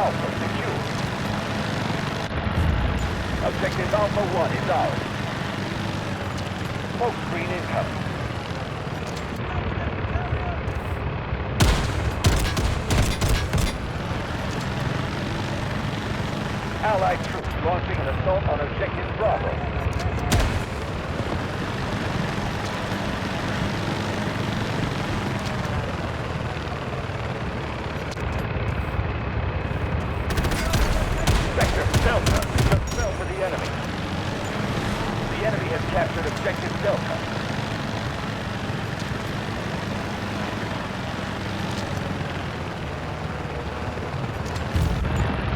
Alpha secure. Objective Alpha 1 is ours. Smoke screen incoming. Allied troops launching an assault on Objective Bravo. Sector Delta just fell to the enemy. The enemy has captured Objective Delta.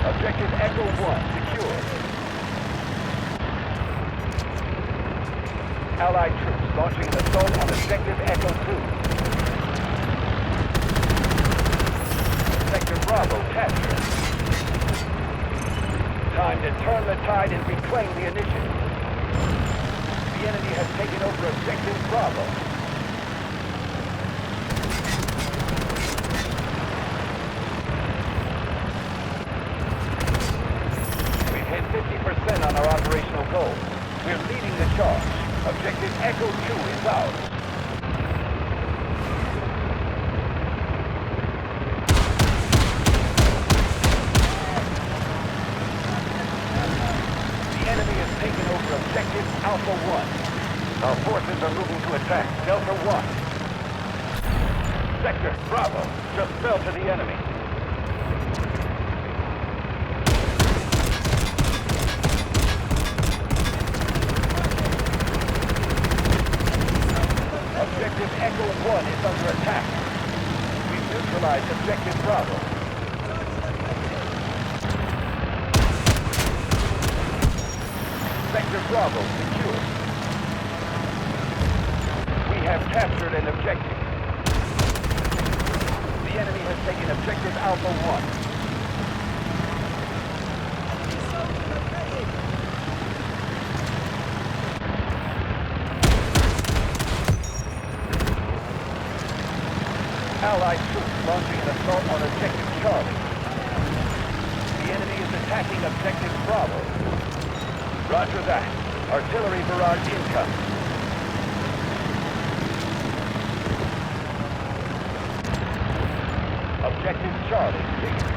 Objective Echo 1 secured. Allied troops launching an assault on Objective Echo 2. Sector Bravo captured. Time to turn the tide and reclaim the initiative. The enemy has taken over Objective Bravo. We've hit 50% on our operational goals. We're leading the charge. Objective Echo 2 is ours. Objective Alpha 1. Our forces are moving to attack Delta 1. Sector Bravo just fell to the enemy. Objective Echo 1 is under attack. We've neutralized Objective Bravo. Sector Bravo secure. We have captured an objective. The enemy has taken Objective Alpha 1. Allied troops launching an assault on Objective Charlie. The enemy is attacking Objective Bravo. Roger that. Artillery barrage incoming. Objective Charlie secured.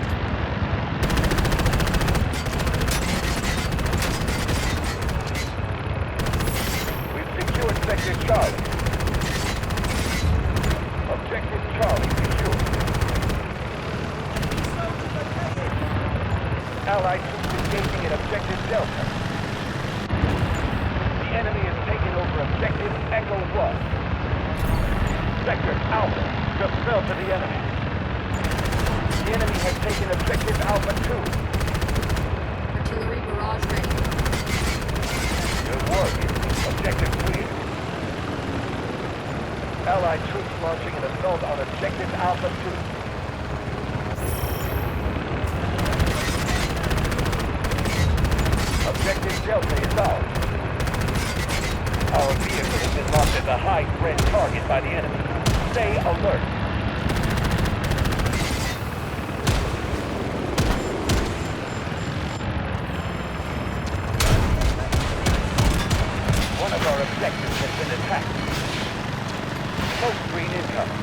We've secured Sector Charlie. Objective Charlie secured. Allied troops engaging at Objective Delta. The enemy has taken over Objective Echo 1. Sector Alpha just fell to the enemy. The enemy has taken Objective Alpha 2. Artillery barrage ready. Good work. Objective clear. Allied troops launching an assault on Objective Alpha 2. Objective Delta is ours. Our vehicle has been marked as a high-threat target by the enemy. Stay alert. One of our objectives has been attacked. Smoke screen incoming.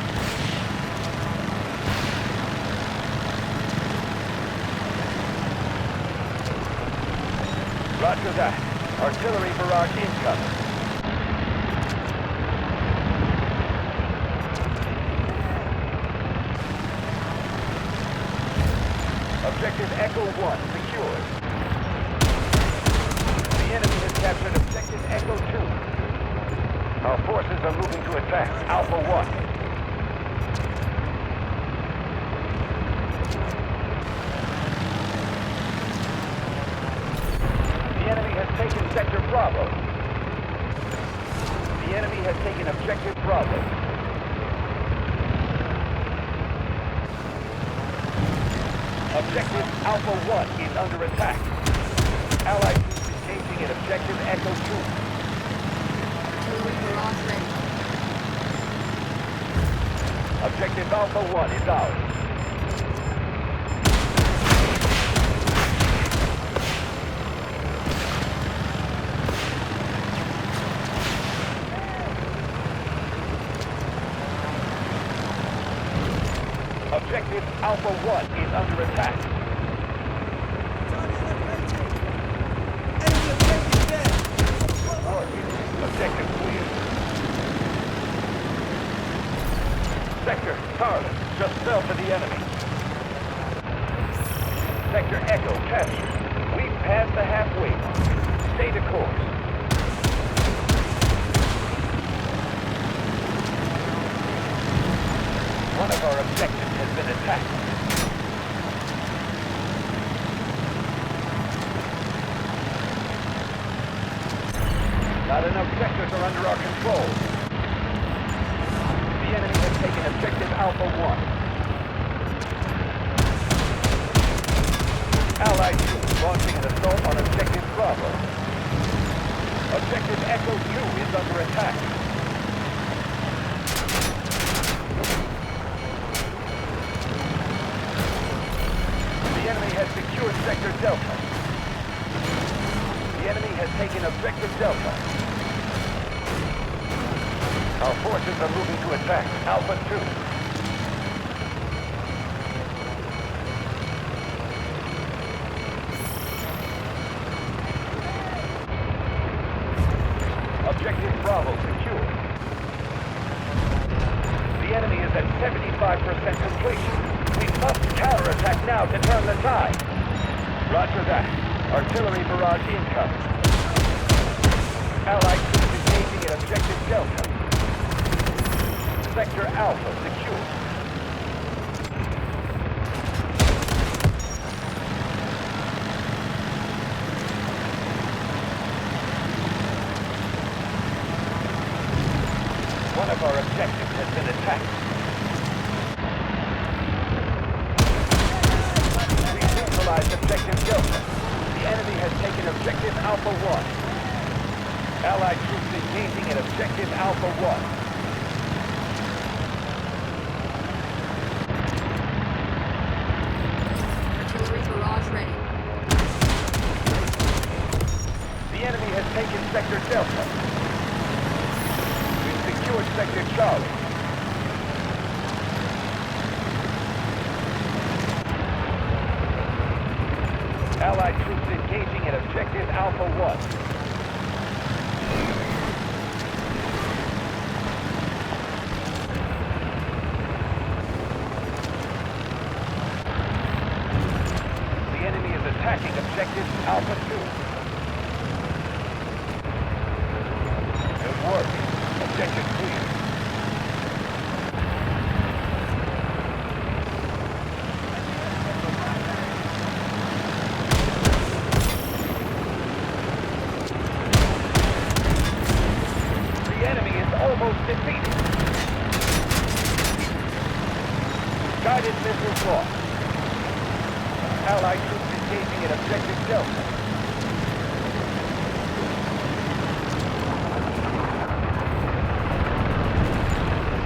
Roger that. Artillery barrage incoming. Objective Echo 1 secured. The enemy has captured Objective Echo 2. Our forces are moving to attack Alpha 1. The enemy has taken Sector Bravo. The enemy has taken Objective Bravo. Objective Alpha 1 is under attack. Allied troops engaging at Objective Echo 2. Artillery barrage ready. Objective Alpha 1 is ours. Objective Alpha 1 is under attack. Enemy objective there! Objective clear. Sector Charlie just fell to the enemy. Sector Echo captured. We've passed the halfway mark. Stay the course. One of our objectives has been attacked. Not enough sectors are under our control. The enemy has taken objective Alpha 1. Allied troops launching an assault on objective Bravo. Objective Echo 2 is under attack. The enemy has secured Sector Delta. The enemy has taken objective Delta. Our forces are moving to attack Alpha 2. Objective Bravo secured. The enemy is at 75% completion. We must counterattack now to turn the tide. Roger that. Artillery barrage incoming. Allied troops engaging at objective Delta. Sector Alpha secured. One of our objectives has been attacked. We neutralized objective Delta. The enemy has taken objective Alpha 1. Allied troops engaging at objective Alpha 1. Artillery barrage ready. The enemy has taken Sector Delta. We've secured Sector Charlie. Allied troops engaging at objective Alpha 1. The enemy is attacking objective Alpha 2. Good work. Objective clear. The enemy is almost defeated. Guided missiles lost. Allied troops engaging at objective Delta.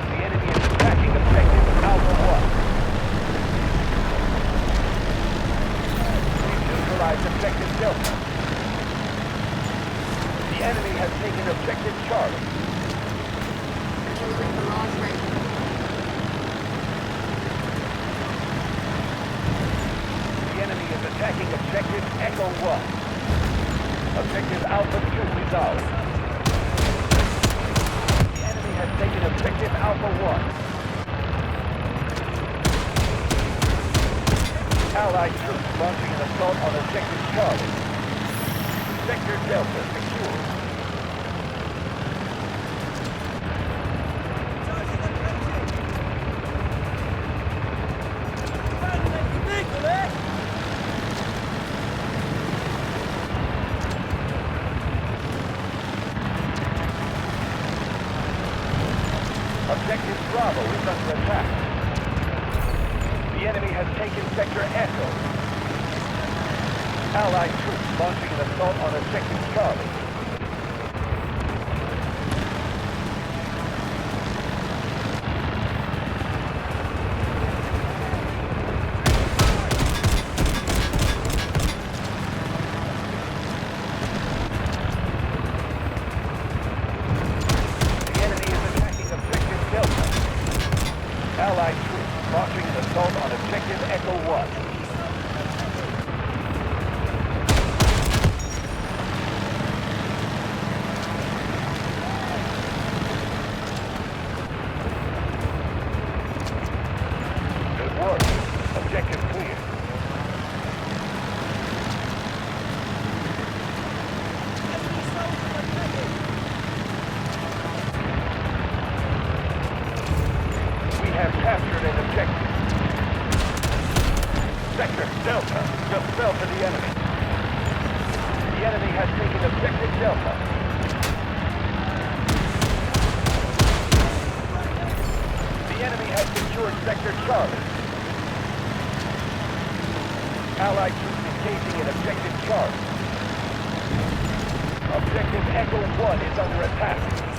The enemy is attacking objective Alpha 1. We've neutralized objective Delta. The enemy has taken objective Charlie. Artillery barrage ready. The enemy is attacking objective Echo 1. Objective Alpha 2 is ours. The enemy has taken objective Alpha 1. Allied troops launching an assault on objective Charlie. Sector Delta secured. Objective Bravo is under attack. The enemy has taken Sector Echo. Allied troops launching an assault on objective Charlie. The enemy is attacking objective Delta. Allied troops launching an assault objective Echo 1. Good work. Objective clear. We have captured an objective. Sector Delta just fell to the enemy. The enemy has taken objective Delta. The enemy has secured Sector Charlie. Allied troops engaging in objective Charlie. Objective Echo 1 is under attack.